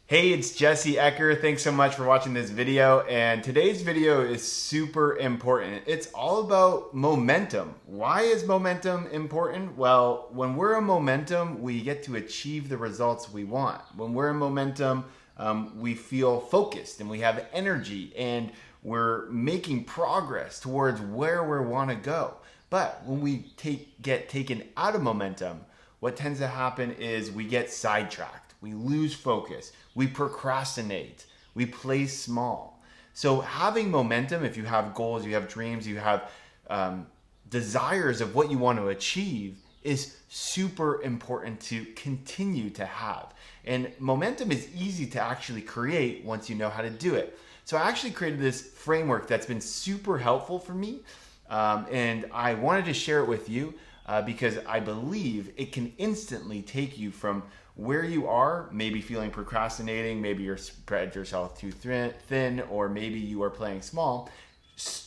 Hey, it's Jesse Eker. Thanks so much for watching this video. And today's video is super important. It's all about momentum. Why is momentum important? Well, when we're in momentum, we get to achieve the results we want. When we're in momentum, we feel focused and we have energy and we're making progress towards where we want to go. But when we get taken out of momentum, what tends to happen is we get sidetracked, we lose focus, we procrastinate, we play small. So having momentum, if you have goals, you have dreams, you have desires of what you want to achieve, is super important to continue to have. And momentum is easy to actually create once you know how to do it. So I actually created this framework that's been super helpful for me, and I wanted to share it with you. Because I believe it can instantly take you from where you are, maybe feeling procrastinating, maybe you're spread yourself too thin, or maybe you are playing small,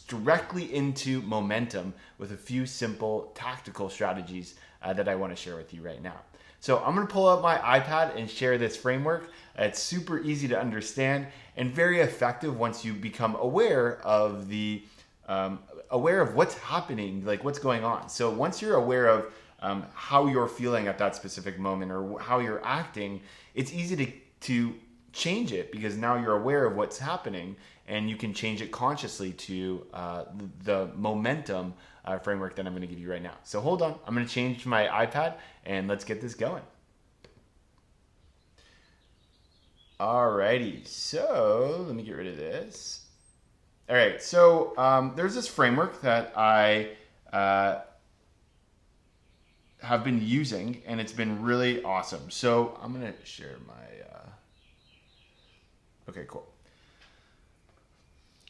directly into momentum with a few simple tactical strategies that I want to share with you right now. So I'm going to pull up my iPad and share this framework. It's super easy to understand and very effective once you become aware of what's happening, like what's going on. So once you're aware of how you're feeling at that specific moment or how you're acting, it's easy to change it because now you're aware of what's happening and you can change it consciously to the momentum framework that I'm going to give you right now. So hold on, I'm going to change my iPad and let's get this going. Alrighty, so let me get rid of this. All right, so there's this framework that I have been using, and it's been really awesome. So I'm going to share my... Okay, cool.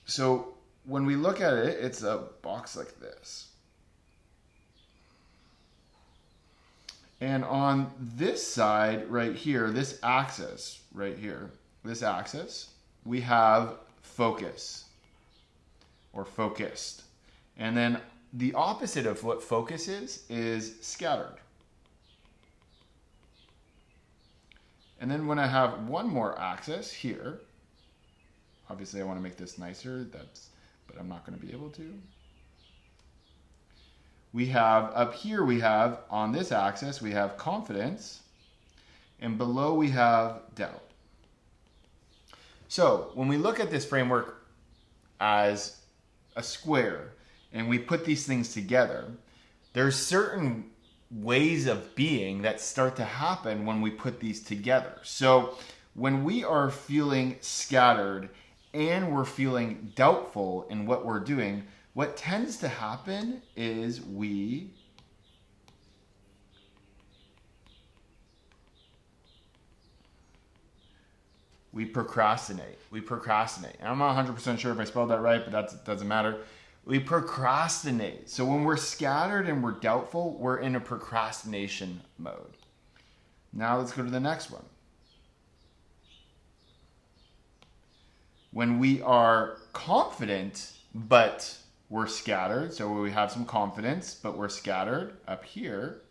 So when we look at it, it's a box like this. And on this side right here, this axis right here, this axis, we have focus. Or focused. And then the opposite of what focus is scattered. And then when I have one more axis here, obviously I want to make this nicer, but I'm not going to be able to. We have up here, we have on this axis, we have confidence, and below we have doubt. So when we look at this framework as a square and we put these things together, there's certain ways of being that start to happen when we put these together. So when we are feeling scattered and we're feeling doubtful in what we're doing, what tends to happen is we procrastinate. And I'm not 100% sure if I spelled that right, but that doesn't matter. We procrastinate. So when we're scattered and we're doubtful, we're in a procrastination mode. Now let's go to the next one. When we are confident, but we're scattered, so we have some confidence, but we're scattered up here,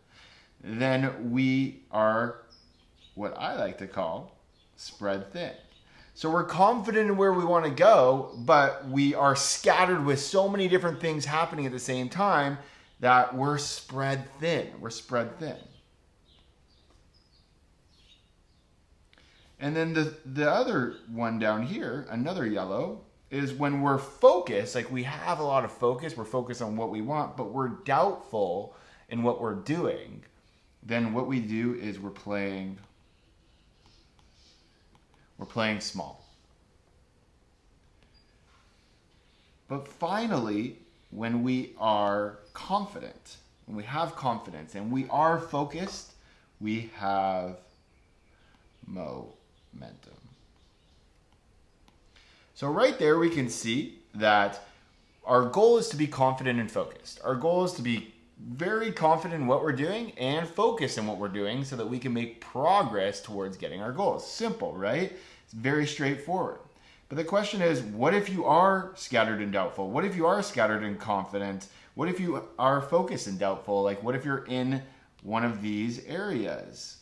then we are what I like to call spread thin. So we're confident in where we want to go, but we are scattered with so many different things happening at the same time that we're spread thin. We're spread thin. And then the other one down here, another yellow, is when we're focused, like we have a lot of focus, we're focused on what we want, but we're doubtful in what we're doing, then what we do is we're playing small. But finally, when we are confident, when we have confidence and we are focused, we have momentum. So right there we can see that our goal is to be confident and focused. Our goal is to be very confident in what we're doing and focused in what we're doing so that we can make progress towards getting our goals. Simple, right? It's very straightforward. But the question is, what if you are scattered and doubtful? What if you are scattered and confident? What if you are focused and doubtful? Like, what if you're in one of these areas?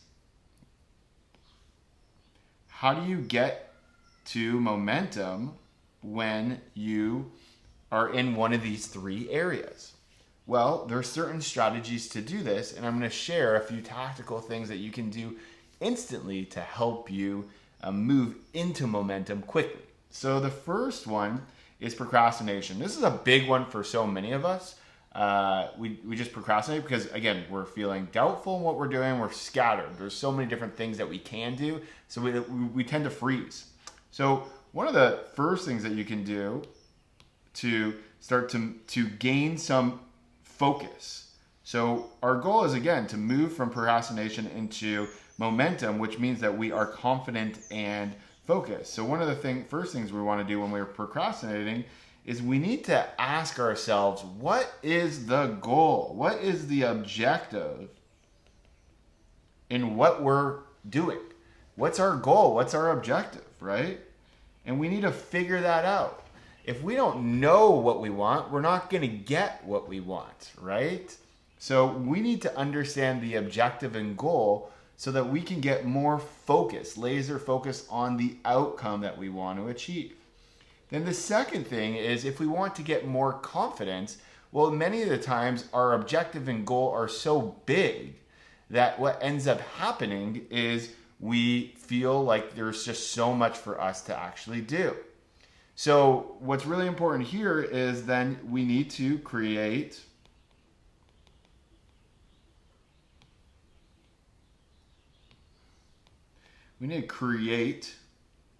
how do you get to momentum when you are in one of these three areas? Well, there are certain strategies to do this, and I'm going to share a few tactical things that you can do instantly to help you move into momentum quickly. So the first one is procrastination. This is a big one for so many of us. We just procrastinate because, again, we're feeling doubtful in what we're doing. We're scattered. There's so many different things that we can do, so we tend to freeze. So one of the first things that you can do to start to gain some focus. So our goal is, again, to move from procrastination into momentum, which means that we are confident and focused. So one of the first things we want to do when we're procrastinating is we need to ask ourselves, what is the goal? What is the objective in what we're doing? What's our goal? What's our objective, right? And we need to figure that out. If we don't know what we want, we're not going to get what we want, right? So we need to understand the objective and goal so that we can get more focus, laser focus on the outcome that we want to achieve. Then the second thing is, if we want to get more confidence, well, many of the times our objective and goal are so big that what ends up happening is we feel like there's just so much for us to actually do. So what's really important here is then we need to create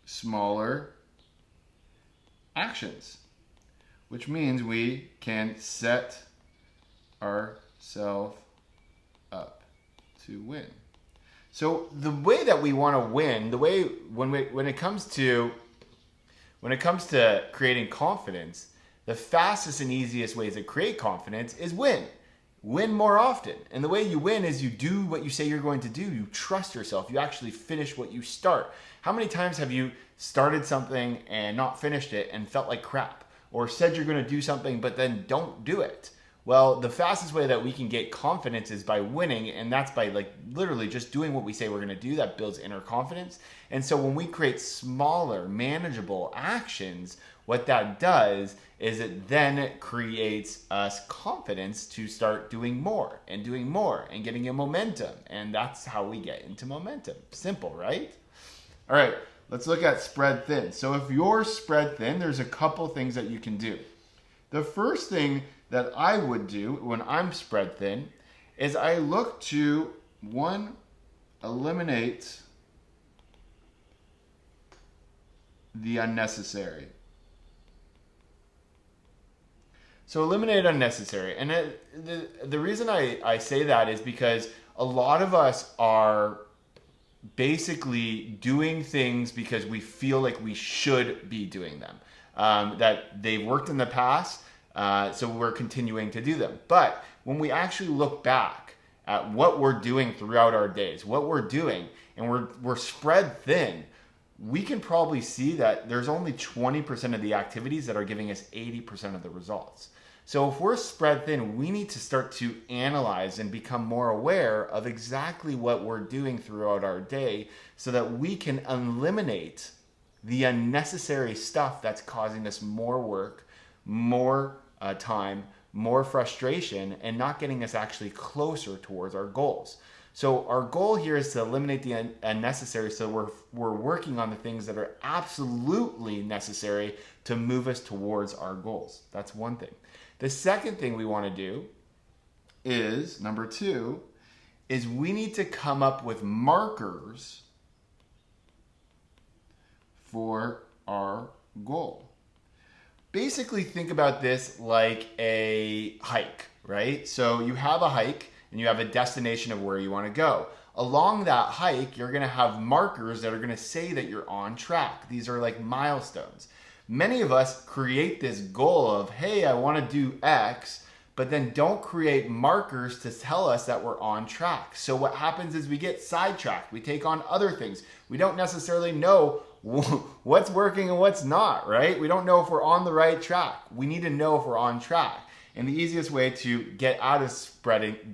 smaller actions, which means we can set ourselves up to win. So the way that we want to win, when it comes to creating confidence, the fastest and easiest ways to create confidence is win. Win more often. And the way you win is you do what you say you're going to do. You trust yourself. You actually finish what you start. How many times have you started something and not finished it and felt like crap? Or said you're going to do something but then don't do it? Well, the fastest way that we can get confidence is by winning, and that's by literally just doing what we say we're going to do. That builds inner confidence. And so when we create smaller, manageable actions, what that does is it then creates us confidence to start doing more and getting a momentum. And that's how we get into momentum. Simple, right? All right, let's look at spread thin. So if you're spread thin, there's a couple things that you can do. The first thing that I would do when I'm spread thin is I look to, one, eliminate the unnecessary. So eliminate unnecessary. And the reason I say that is because a lot of us are basically doing things because we feel like we should be doing them. That they've worked in the past, so we're continuing to do them. But when we actually look back at what we're doing throughout our days, what we're doing, and we're spread thin, we can probably see that there's only 20% of the activities that are giving us 80% of the results. So if we're spread thin, we need to start to analyze and become more aware of exactly what we're doing throughout our day so that we can eliminate the unnecessary stuff that's causing us more work, more time, more frustration, and not getting us actually closer towards our goals. So our goal here is to eliminate the unnecessary, so we're working on the things that are absolutely necessary to move us towards our goals. That's one thing. The second thing we want to do is, number 2, is we need to come up with markers for our goal. Basically, think about this like a hike, right? So you have a hike and you have a destination of where you want to go. Along that hike, you're going to have markers that are going to say that you're on track. These are like milestones. Many of us create this goal of, hey, I want to do X, but then don't create markers to tell us that we're on track. So what happens is we get sidetracked. We take on other things. We don't necessarily know what's working and what's not, right? We don't know if we're on the right track. We need to know if we're on track. And the easiest way to get out of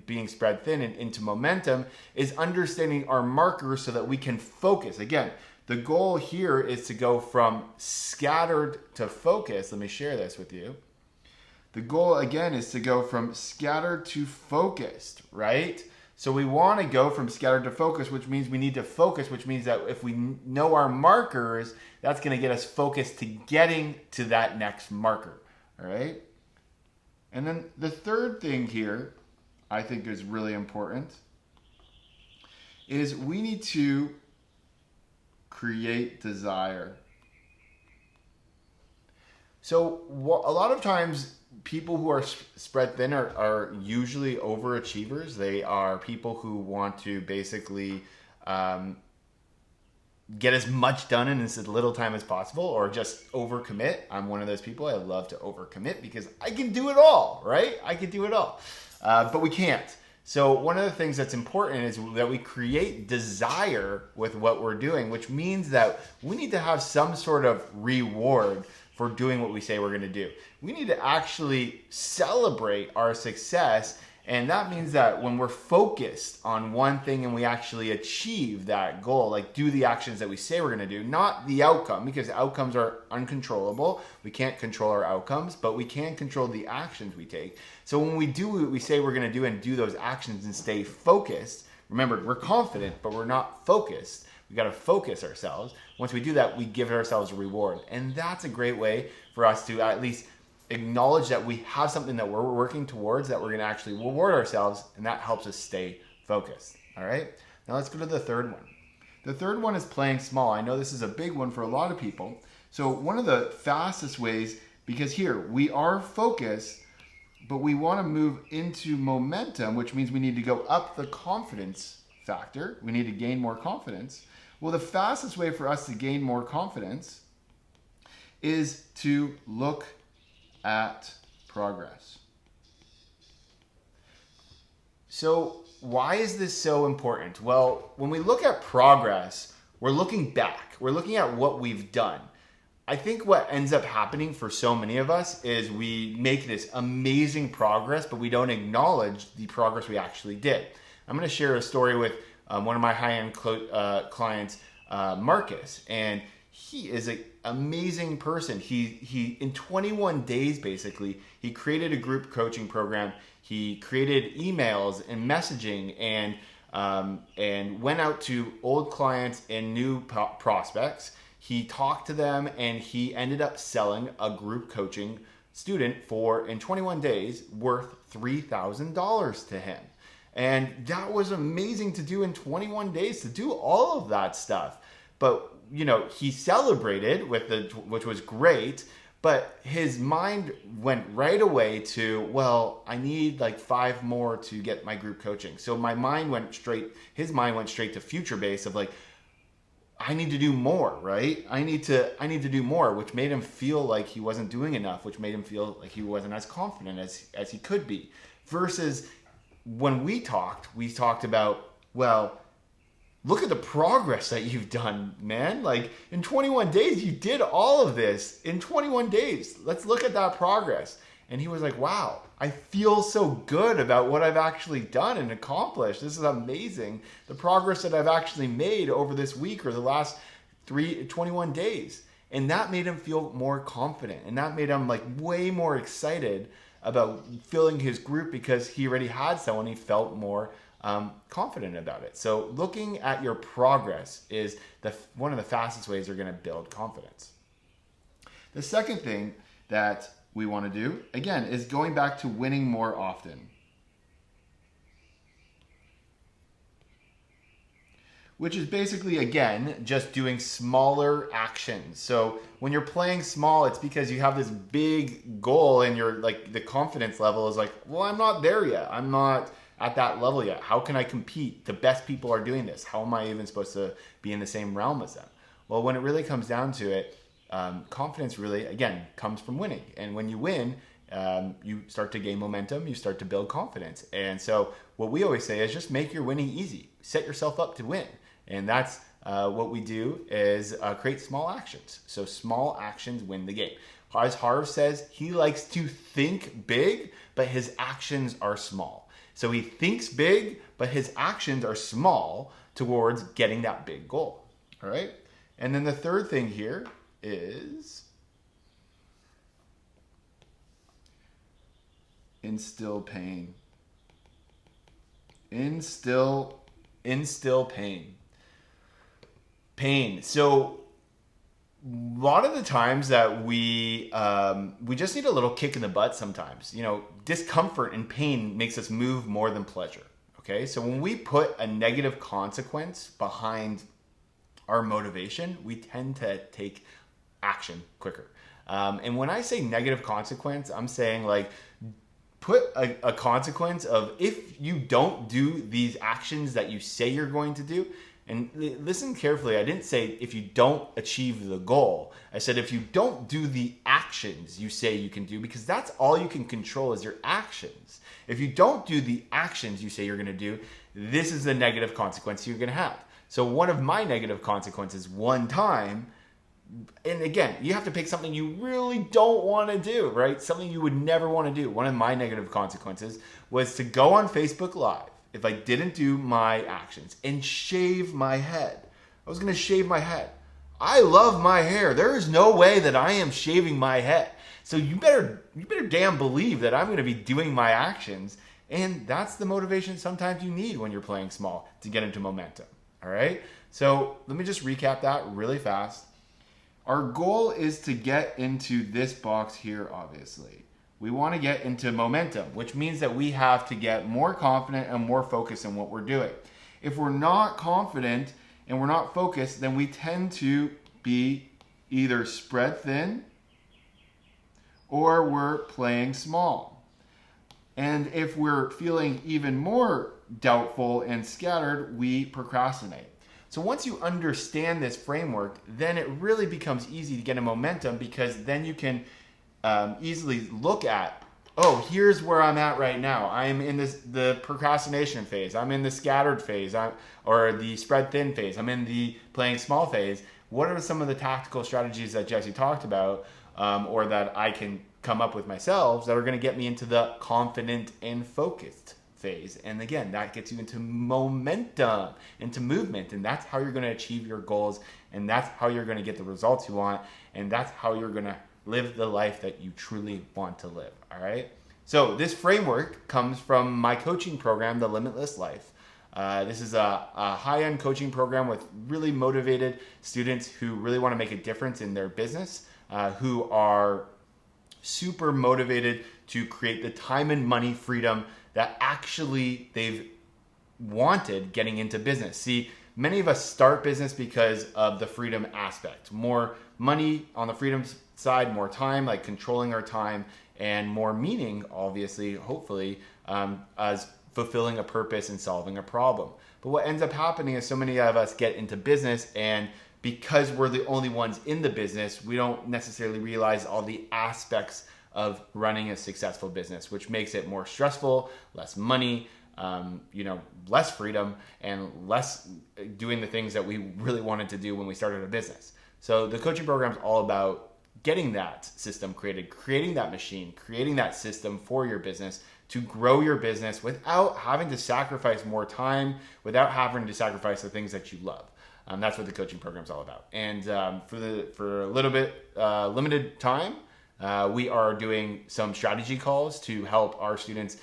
being spread thin and into momentum is understanding our markers so that we can focus. Again, The goal here is to go from scattered to focused. Let me share this with you. The goal, again, is to go from scattered to focused, right? So we want to go from scattered to focused, which means we need to focus, which means that if we know our markers, that's going to get us focused to getting to that next marker, all right? And then the third thing here, I think is really important, is we need to create desire. So a lot of times people who are spread thin are usually overachievers. They are people who want to basically get as much done in as little time as possible, or just overcommit. I'm one of those people. I love to overcommit because I can do it all, right? I can do it all, but we can't. So one of the things that's important is that we create desire with what we're doing, which means that we need to have some sort of reward for doing what we say we're going to do. We need to actually celebrate our success, and that means that when we're focused on one thing and we actually achieve that goal, like do the actions that we say we're going to do, not the outcome, because outcomes are uncontrollable. We can't control our outcomes, but we can control the actions we take. So when we do what we say we're going to do and do those actions and stay focused, remember, we're confident, but we're not focused. We got to focus ourselves. Once we do that, we give ourselves a reward. And that's a great way for us to at least acknowledge that we have something that we're working towards, that we're going to actually reward ourselves, and that helps us stay focused. All right? Now let's go to the third one. The third one is playing small. I know this is a big one for a lot of people. So one of the fastest ways, because here we are focused, but we want to move into momentum, which means we need to go up the confidence factor. We need to gain more confidence. Well, the fastest way for us to gain more confidence is to look at progress. So why is this so important? Well, when we look at progress, we're looking back. We're looking at what we've done. I think what ends up happening for so many of us is we make this amazing progress, but we don't acknowledge the progress we actually did. I'm going to share a story with one of my high-end clients, Marcus, and he is an amazing person. He in 21 days, basically, he created a group coaching program. He created emails and messaging and went out to old clients and new prospects. He talked to them, and he ended up selling a group coaching student for, in 21 days, worth $3,000 to him. And that was amazing to do in 21 days, to do all of that stuff. But, you know, he celebrated which was great, but his mind went right away to, well, I need like 5 more to get my group coaching. So his mind went straight to future base of like, I need to do more, right? I need to do more, which made him feel like he wasn't doing enough, which made him feel like he wasn't as confident as he could be. Versus when we talked about, well, look at the progress that you've done, man. Like in 21 days, you did all of this in 21 days. Let's look at that progress. And he was like, wow, I feel so good about what I've actually done and accomplished. This is amazing. The progress that I've actually made over this week or the last 21 days. And that made him feel more confident. And that made him like way more excited about filling his group because he already had someone. He felt more confident about it. So looking at your progress is one of the fastest ways you're going to build confidence. The second thing that we want to do, again, is going back to winning more often. Which is basically, again, just doing smaller actions. So when you're playing small, it's because you have this big goal and you're like, the confidence level is like, well, I'm not there yet. I'm not at that level yet. How can I compete? The best people are doing this. How am I even supposed to be in the same realm as them? Well, when it really comes down to it, confidence really, again, comes from winning. And when you win, you start to gain momentum, you start to build confidence. And so what we always say is just make your winning easy. Set yourself up to win. And that's what we do is create small actions. So small actions win the game. As Harv says, he likes to think big, but his actions are small. So he thinks big, but his actions are small towards getting that big goal. All right? And then the third thing here is instill pain. Instill pain. Pain. So a lot of the times that we just need a little kick in the butt sometimes. You know, discomfort and pain makes us move more than pleasure. Okay, so when we put a negative consequence behind our motivation, we tend to take action quicker. And when I say negative consequence, I'm saying like put a consequence of if you don't do these actions that you say you're going to do. And listen carefully, I didn't say if you don't achieve the goal. I said if you don't do the actions you say you can do, because that's all you can control is your actions. If you don't do the actions you say you're going to do, this is the negative consequence you're going to have. So one of my negative consequences one time, and again, you have to pick something you really don't want to do, right? Something you would never want to do. One of my negative consequences was to go on Facebook Live if I didn't do my actions and shave my head. I was going to shave my head. I love my hair. There is no way that I am shaving my head. So you better damn believe that I'm going to be doing my actions. And that's the motivation sometimes you need when you're playing small to get into momentum. All right. So let me just recap that really fast. Our goal is to get into this box here, obviously. We want to get into momentum, which means that we have to get more confident and more focused in what we're doing. If we're not confident and we're not focused, then we tend to be either spread thin or we're playing small. And if we're feeling even more doubtful and scattered, we procrastinate. So once you understand this framework, then it really becomes easy to get a momentum, because then you can easily look at, oh, here's where I'm at right now. I'm in the procrastination phase. I'm in the scattered phase, or the spread thin phase. I'm in the playing small phase. What are some of the tactical strategies that Jesse talked about, or that I can come up with myself, that are going to get me into the confident and focused phase? And again, that gets you into momentum, into movement, and that's how you're going to achieve your goals, and that's how you're going to get the results you want, and that's how you're going to live the life that you truly want to live. All right. So this framework comes from my coaching program, The Limitless Life. This is a high-end coaching program with really motivated students who really want to make a difference in their business, who are super motivated to create the time and money freedom that actually they've wanted getting into business. See, many of us start business because of the freedom aspect. More money on the freedom side, more time, like controlling our time, and more meaning, obviously, hopefully, as fulfilling a purpose and solving a problem. But what ends up happening is so many of us get into business, and because we're the only ones in the business, we don't necessarily realize all the aspects of running a successful business, which makes it more stressful, less money, less freedom, and less doing the things that we really wanted to do when we started a business. So the coaching program is all about getting that system created, creating that machine, creating that system for your business to grow your business without having to sacrifice more time, without having to sacrifice the things that you love. That's what the coaching program is all about. And for a little bit limited time, we are doing some strategy calls to help our students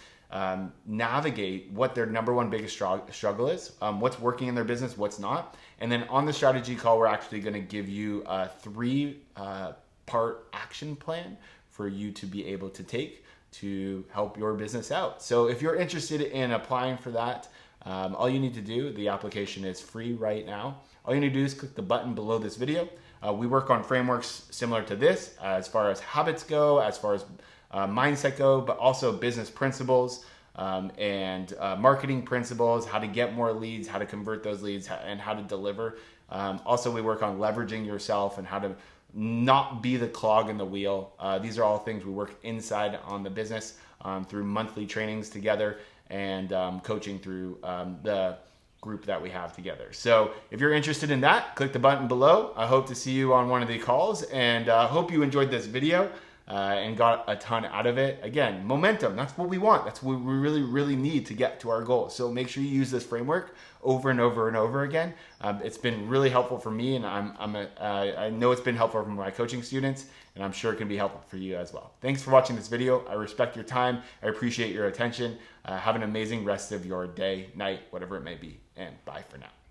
navigate what their number one biggest struggle is, what's working in their business, what's not. And then on the strategy call, we're actually going to give you a 3-part action plan for you to be able to take to help your business out. So if you're interested in applying for that, all you need to do, the application is free right now. All you need to do is click the button below this video. We work on frameworks similar to this as far as habits go, as far as mindset go, but also business principles and marketing principles, how to get more leads, how to convert those leads, and how to deliver. Also, we work on leveraging yourself and how to not be the clog in the wheel. These are all things we work inside on the business through monthly trainings together and coaching through the group that we have together. So if you're interested in that, click the button below. I hope to see you on one of the calls, and hope you enjoyed this video. and got a ton out of it. Again, momentum, that's what we want. That's what we really, really need to get to our goals. So make sure you use this framework over and over and over again. It's been really helpful for me, and I know it's been helpful for my coaching students, and I'm sure it can be helpful for you as well. Thanks for watching this video. I respect your time. I appreciate your attention. Have an amazing rest of your day, night, whatever it may be, and bye for now.